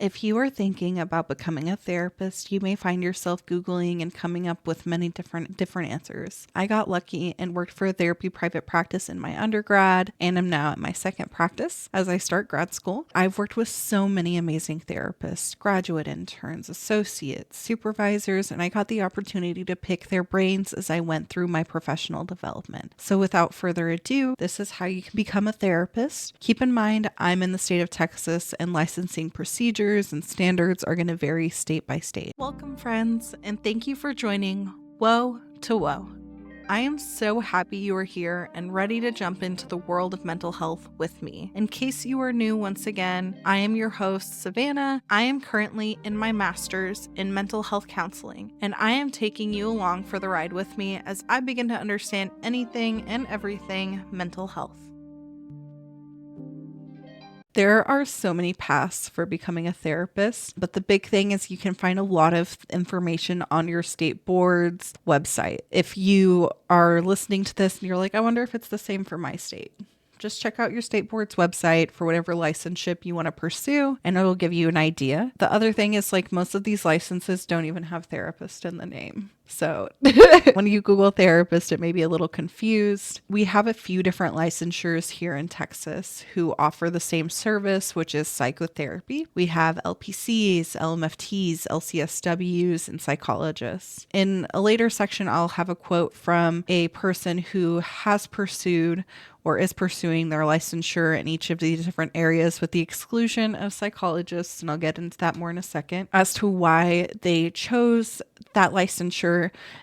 If you are thinking about becoming a therapist, you may find yourself Googling and coming up with many different answers. I got lucky and worked for a therapy private practice in my undergrad, and am now at my second practice as I start grad school. I've worked with so many amazing therapists, graduate interns, associates, supervisors, and I got the opportunity to pick their brains as I went through my professional development. So without further ado, this is how you can become a therapist. Keep in mind, I'm in the state of Texas, and licensing procedures and standards are going to vary state by state. Welcome, friends, and thank you for joining Woe to Woe. I am so happy you are here and ready to jump into the world of mental health with me. In case you are new once again, I am your host, Savannah. I am currently in my master's in mental health counseling, and I am taking you along for the ride with me as I begin to understand anything and everything mental health. There are so many paths for becoming a therapist, but the big thing is you can find a lot of information on your state board's website. If you are listening to this and you're like, I wonder if it's the same for my state, just check out your state board's website for whatever licenseship you want to pursue, and it'll give you an idea. The other thing is, like, most of these licenses don't even have therapist in the name. So when you Google therapist, it may be a little confused. We have a few different licensures here in Texas who offer the same service, which is psychotherapy. We have LPCs, LMFTs, LCSWs, and psychologists. In a later section, I'll have a quote from a person who has pursued or is pursuing their licensure in each of these different areas with the exclusion of psychologists, and I'll get into that more in a second, as to why they chose that licensure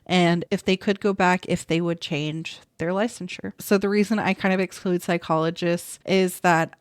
and if they could go back, if they would change their licensure. So the reason I kind of exclude psychologists is that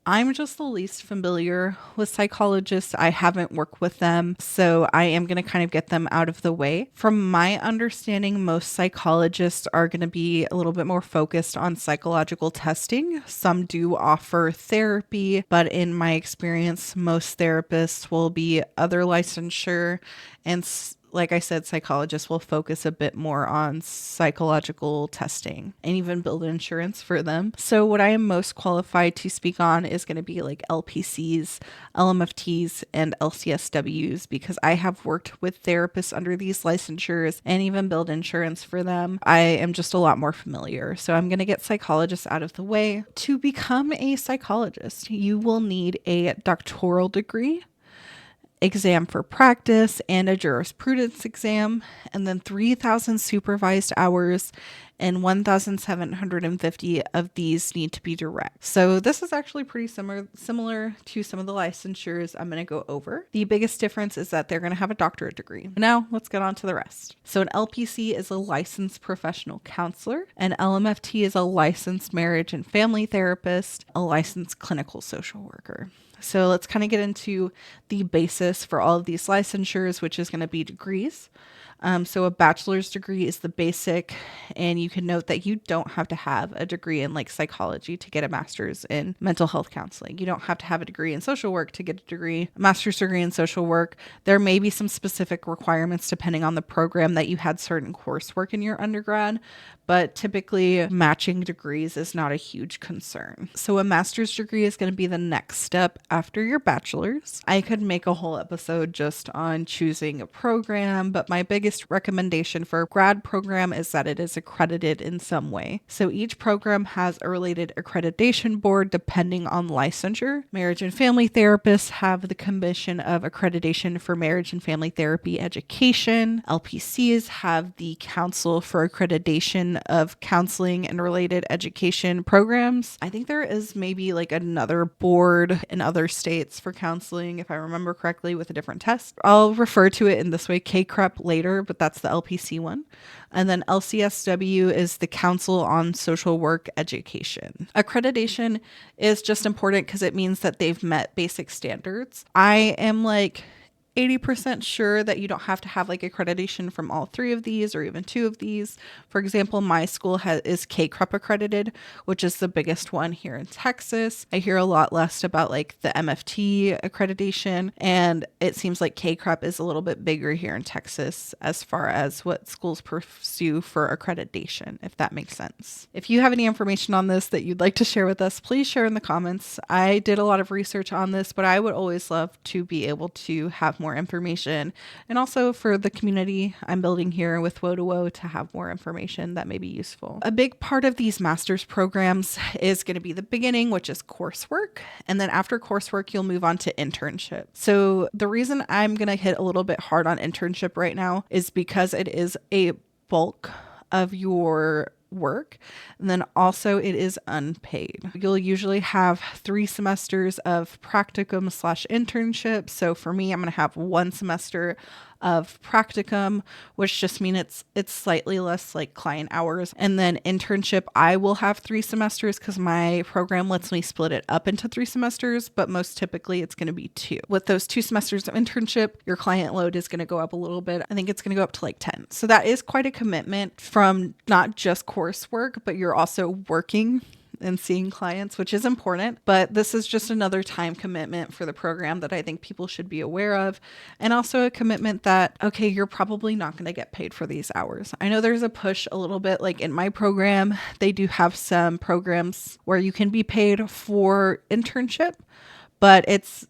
I'm just the least familiar with psychologists. I haven't worked with them, so I am going to kind of get them out of the way. From my understanding, most psychologists are going to be a little bit more focused on psychological testing. Some do offer therapy, but in my experience, most therapists will be other licensure, and like I said, psychologists will focus a bit more on psychological testing and even build insurance for them. So what I am most qualified to speak on is going to be like LPCs, LMFTs, and LCSWs, because I have worked with therapists under these licensures and even build insurance for them. I am just a lot more familiar. So I'm going to get psychologists out of the way. To become a psychologist, you will need a doctoral degree, exam for practice, and a jurisprudence exam, and then 3,000 supervised hours, and 1,750 of these need to be direct. So this is actually pretty similar to some of the licensures I'm going to go over. The biggest difference is that they're going to have a doctorate degree. Now let's get on to the rest. So an LPC is a licensed professional counselor. An LMFT is a licensed marriage and family therapist, a licensed clinical social worker. So let's kind of get into the basis for all of these licensures, which is going to be degrees. So a bachelor's degree is the basic, and you can note that you don't have to have a degree in like psychology to get a master's in mental health counseling. You don't have to have a degree in social work to get a master's degree in social work. There may be some specific requirements depending on the program that you had certain coursework in your undergrad, but typically matching degrees is not a huge concern. So a master's degree is going to be the next step after your bachelor's. I could make a whole episode just on choosing a program, but my biggest recommendation for a grad program is that it is accredited in some way. So each program has a related accreditation board depending on licensure. Marriage and family therapists have the Commission of Accreditation for Marriage and Family Therapy Education. LPCs have the Council for Accreditation of Counseling and Related Education Programs. I think there is maybe like another board in other states for counseling, if I remember correctly, with a different test. I'll refer to it in this way, KCREP, later, but that's the LPC one. And then LCSW is the Council on Social Work Education. Accreditation is just important because it means that they've met basic standards. I am like 80% sure that you don't have to have like accreditation from all three of these or even two of these. For example, my school is KCREP accredited, which is the biggest one here in Texas. I hear a lot less about like the MFT accreditation, and it seems like KCREP is a little bit bigger here in Texas as far as what schools pursue for accreditation, if that makes sense. If you have any information on this that you'd like to share with us, please share in the comments. I did a lot of research on this, but I would always love to be able to have more information, and also for the community I'm building here with Woe to Woe to have more information that may be useful. A big part of these master's programs is going to be the beginning, which is coursework, and then after coursework you'll move on to internship. So the reason I'm going to hit a little bit hard on internship right now is because it is a bulk of your work, and then also it is unpaid. You'll usually have 3 semesters of practicum / internship. So for me, I'm going to have 1 semester of practicum, which just means it's slightly less like client hours. And then internship, I will have 3 semesters because my program lets me split it up into 3 semesters, but most typically it's going to be 2. With those 2 semesters of internship, your client load is going to go up a little bit. I think it's going to go up to like 10. So that is quite a commitment from not just coursework, but you're also working and seeing clients, which is important. But this is just another time commitment for the program that I think people should be aware of. And also a commitment that, okay, you're probably not going to get paid for these hours. I know there's a push a little bit, like in my program, they do have some programs where you can be paid for internship, but it's,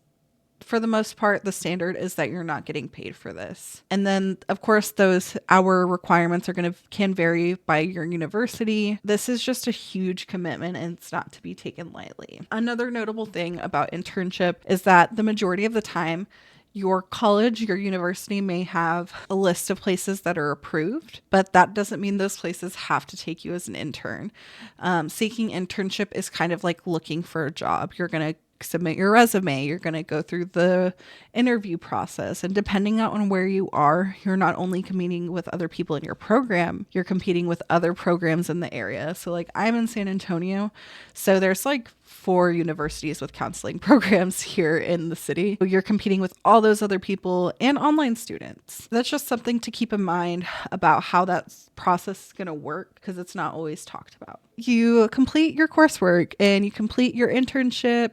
for the most part, the standard is that you're not getting paid for this. And then, of course, those hour requirements can vary by your university. This is just a huge commitment, and it's not to be taken lightly. Another notable thing about internship is that the majority of the time, your college, your university may have a list of places that are approved, but that doesn't mean those places have to take you as an intern. Seeking internship is kind of like looking for a job. You're going to submit your resume, you're going to go through the interview process, and depending on where you are, you're not only competing with other people in your program, you're competing with other programs in the area. So like I'm in San Antonio, so there's like 4 universities with counseling programs here in the city. You're competing with all those other people and online students. That's just something to keep in mind about how that process is going to work, because it's not always talked about. You complete your coursework and you complete your internship,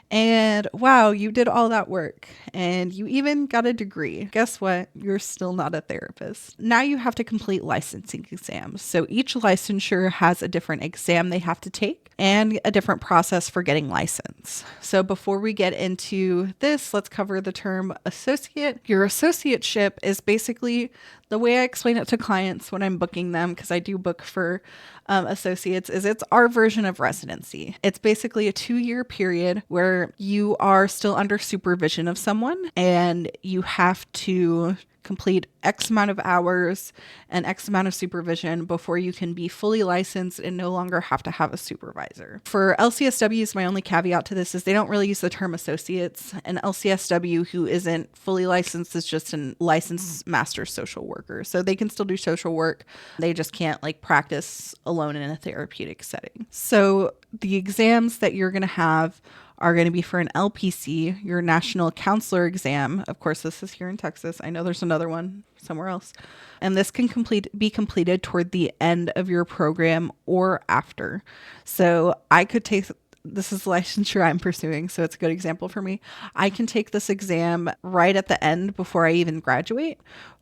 and wow, you did all that work and you even got a degree. Guess what? You're still not a therapist. Now you have to complete licensing exams. So each licensure has a different exam they have to take and a different process for getting licensed. So before we get into this, let's cover the term associate. Your associateship is basically, the way I explain it to clients when I'm booking them, because I do book for associates, is it's our version of residency. It's basically a 2-year period where you are still under supervision of someone, and you have to complete X amount of hours and X amount of supervision before you can be fully licensed and no longer have to have a supervisor. For LCSWs, my only caveat to this is they don't really use the term associates. An LCSW who isn't fully licensed is just a licensed master social worker. So they can still do social work. They just can't like practice alone in a therapeutic setting. So the exams that you're going to have are going to be for an LPC, your National Counselor Exam. Of course, this is here in Texas. I know there's another one somewhere else. And this can be completed toward the end of your program or after. So I could take, this is the licensure I'm pursuing, so it's a good example for me. I can take this exam right at the end before I even graduate,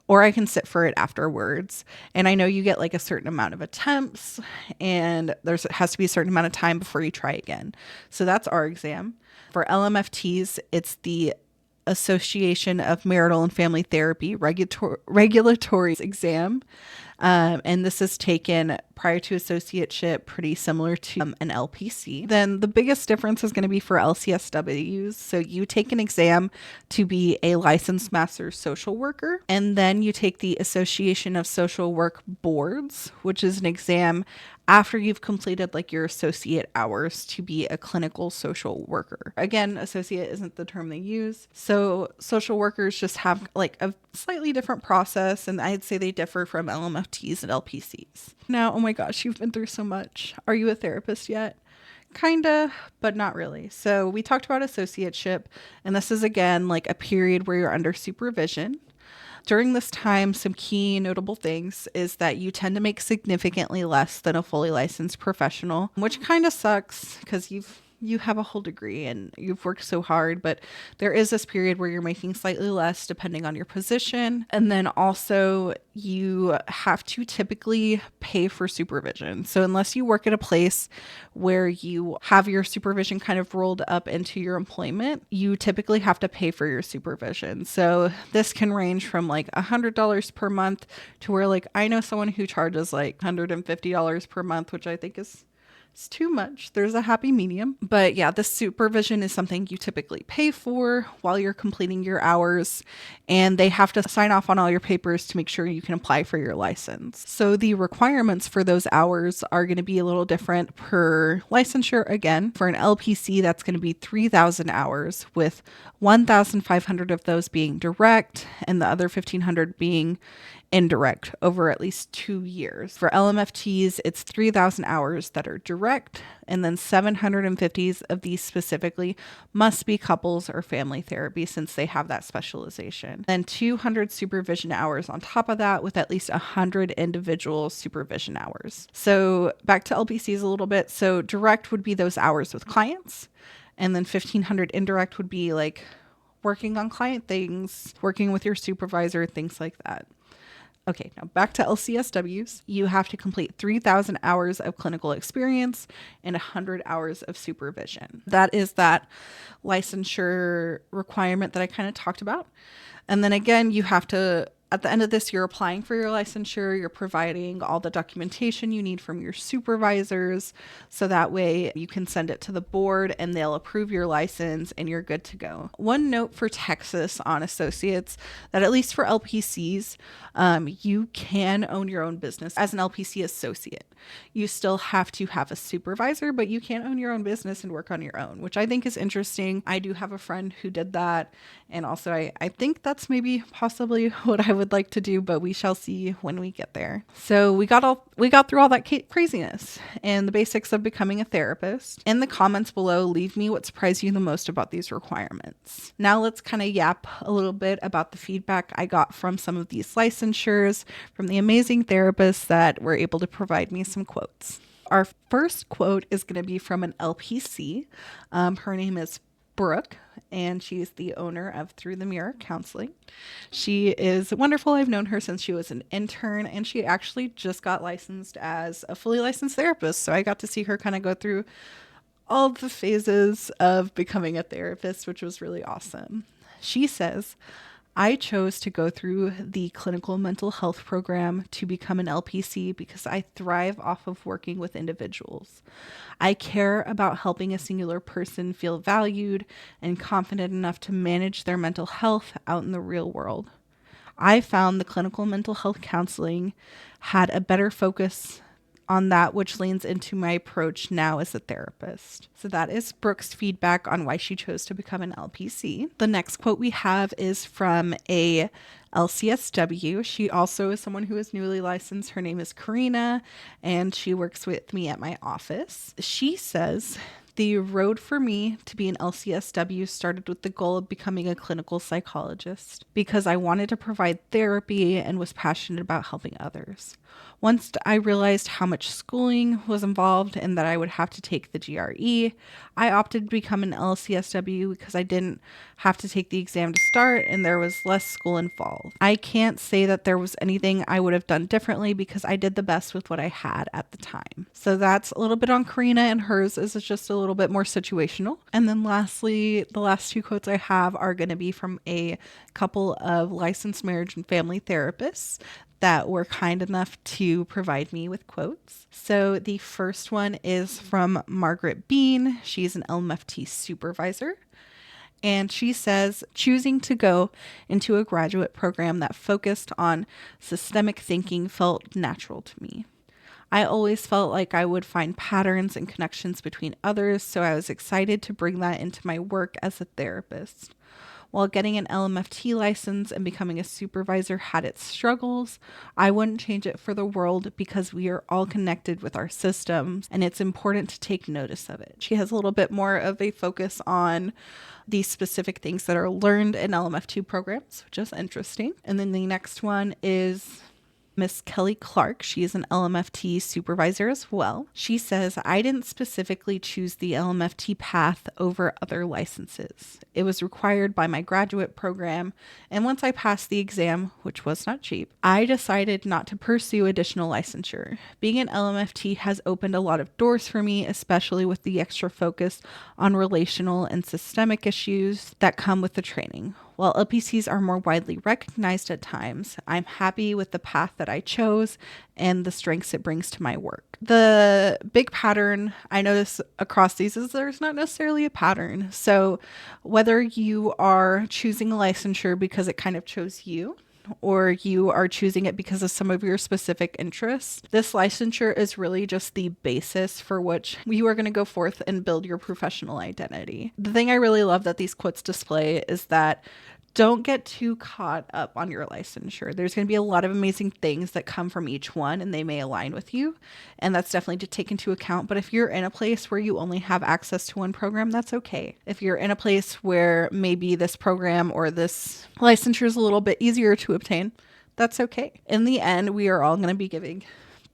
or I can sit for it afterwards. And I know you get like a certain amount of attempts, and it has to be a certain amount of time before you try again. So that's our exam. For LMFTs, it's the Association of Marital and Family Therapy regulatory exam. And this is taken prior to associateship, pretty similar to an LPC. Then the biggest difference is going to be for LCSWs. So you take an exam to be a licensed master social worker, and then you take the Association of Social Work Boards, which is an exam after you've completed like your associate hours to be a clinical social worker. Again, associate isn't the term they use. So social workers just have like a slightly different process, and I'd say they differ from LMFTs and LPCs. Now, oh my gosh, you've been through so much. Are you a therapist yet? Kinda, but not really. So we talked about associateship, and this is again like a period where you're under supervision. During this time, some key notable things is that you tend to make significantly less than a fully licensed professional, which kind of sucks because you have a whole degree and you've worked so hard, but there is this period where you're making slightly less depending on your position. And then also you have to typically pay for supervision. So unless you work at a place where you have your supervision kind of rolled up into your employment, you typically have to pay for your supervision. So this can range from like $100 per month to where like I know someone who charges like $150 per month, which I think is it's too much. There's a happy medium. But yeah, this supervision is something you typically pay for while you're completing your hours, and they have to sign off on all your papers to make sure you can apply for your license. So the requirements for those hours are going to be a little different per licensure. Again, for an LPC, that's going to be 3,000 hours, with 1,500 of those being direct and the other 1,500 being indirect over at least 2 years. For LMFTs, it's 3,000 hours that are direct, and then 750 of these specifically must be couples or family therapy since they have that specialization. Then 200 supervision hours on top of that, with at least 100 individual supervision hours. So back to LPCs a little bit. So direct would be those hours with clients, and then 1,500 indirect would be like working on client things, working with your supervisor, things like that. Okay, now back to LCSWs. You have to complete 3,000 hours of clinical experience and 100 hours of supervision. That is that licensure requirement that I kind of talked about. And then again, you have to, at the end of this, you're applying for your licensure, you're providing all the documentation you need from your supervisors, so that way you can send it to the board and they'll approve your license and you're good to go. One note for Texas on associates, that at least for LPCs, you can own your own business as an LPC associate. You still have to have a supervisor, but you can own your own business and work on your own, which I think is interesting. I do have a friend who did that. And also I think that's maybe possibly what I would like to do, but we shall see when we get there. So we got through all that craziness and the basics of becoming a therapist. In the comments below, leave me what surprised you the most about these requirements. Now let's kind of yap a little bit about the feedback I got from some of these licensures from the amazing therapists that were able to provide me some quotes. Our first quote is going to be from an LPC. Her name is Brooke, and she's the owner of Through the Mirror Counseling. She is wonderful. I've known her since she was an intern, and she actually just got licensed as a fully licensed therapist. So I got to see her kind of go through all the phases of becoming a therapist, which was really awesome. She says, I chose to go through the clinical mental health program to become an LPC because I thrive off of working with individuals. I care about helping a singular person feel valued and confident enough to manage their mental health out in the real world. I found the clinical mental health counseling had a better focus on that, which leans into my approach now as a therapist. So that is Brooke's feedback on why she chose to become an LPC. The next quote we have is from a LCSW. She also is someone who is newly licensed. Her name is Karina, and she works with me at my office. She says, the road for me to be an LCSW started with the goal of becoming a clinical psychologist because I wanted to provide therapy and was passionate about helping others. Once I realized how much schooling was involved and that I would have to take the GRE, I opted to become an LCSW because I didn't have to take the exam to start and there was less school involved. I can't say that there was anything I would have done differently because I did the best with what I had at the time. So that's a little bit on Karina, and hers is just a little bit more situational. And then lastly, the last two quotes I have are going to be from a couple of licensed marriage and family therapists that were kind enough to provide me with quotes. So the first one is from Margaret Bean. She's an LMFT supervisor. And she says, choosing to go into a graduate program that focused on systemic thinking felt natural to me. I always felt like I would find patterns and connections between others, so I was excited to bring that into my work as a therapist. While getting an LMFT license and becoming a supervisor had its struggles, I wouldn't change it for the world because we are all connected with our systems and it's important to take notice of it. She has a little bit more of a focus on these specific things that are learned in LMF2 programs, which is interesting. And then the next one is Miss Kelly Clark. She is an LMFT supervisor as well. She says, I didn't specifically choose the LMFT path over other licenses. It was required by my graduate program, and once I passed the exam, which was not cheap, I decided not to pursue additional licensure. Being an LMFT has opened a lot of doors for me, especially with the extra focus on relational and systemic issues that come with the training. While LPCs are more widely recognized at times, I'm happy with the path that I chose and the strengths it brings to my work. The big pattern I notice across these is there's not necessarily a pattern. So whether you are choosing a licensure because it kind of chose you, or you are choosing it because of some of your specific interests, this licensure is really just the basis for which you are going to go forth and build your professional identity. The thing I really love that these quotes display is that don't get too caught up on your licensure. There's going to be a lot of amazing things that come from each one and they may align with you. And that's definitely to take into account. But if you're in a place where you only have access to one program, that's okay. If you're in a place where maybe this program or this licensure is a little bit easier to obtain, that's okay. In the end, we are all going to be giving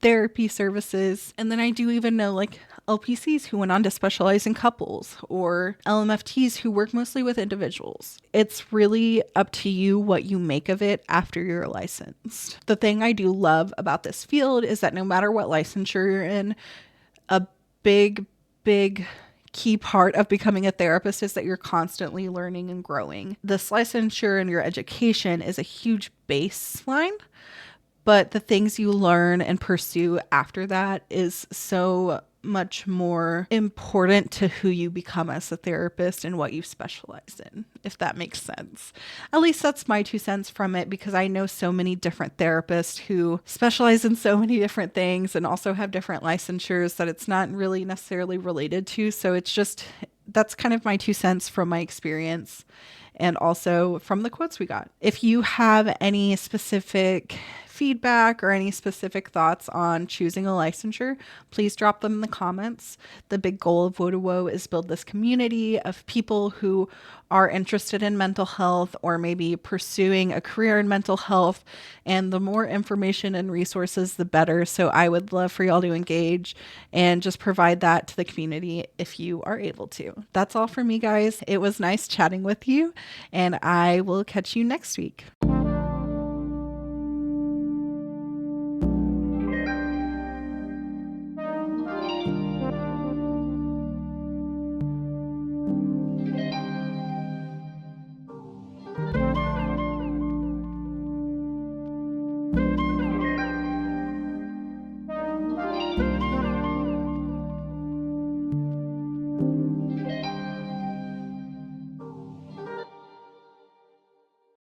therapy services. And then I do even know LPCs who went on to specialize in couples or LMFTs who work mostly with individuals. It's really up to you what you make of it after you're licensed. The thing I do love about this field is that no matter what licensure you're in, a big key part of becoming a therapist is that you're constantly learning and growing. This licensure and your education is a huge baseline, but the things you learn and pursue after that is so much more important to who you become as a therapist and what you specialize in, if that makes sense. At least that's my 2 cents from it, because I know so many different therapists who specialize in so many different things and also have different licensures that it's not really necessarily related to. So it's just, that's kind of my 2 cents from my experience and also from the quotes we got. If you have any specific feedback or any specific thoughts on choosing a licensure, please drop them in the comments. The big goal of Woe to Woe is build this community of people who are interested in mental health or maybe pursuing a career in mental health. And the more information and resources, the better. So I would love for y'all to engage and just provide that to the community if you are able to. That's all for me, guys. It was nice chatting with you, and I will catch you next week.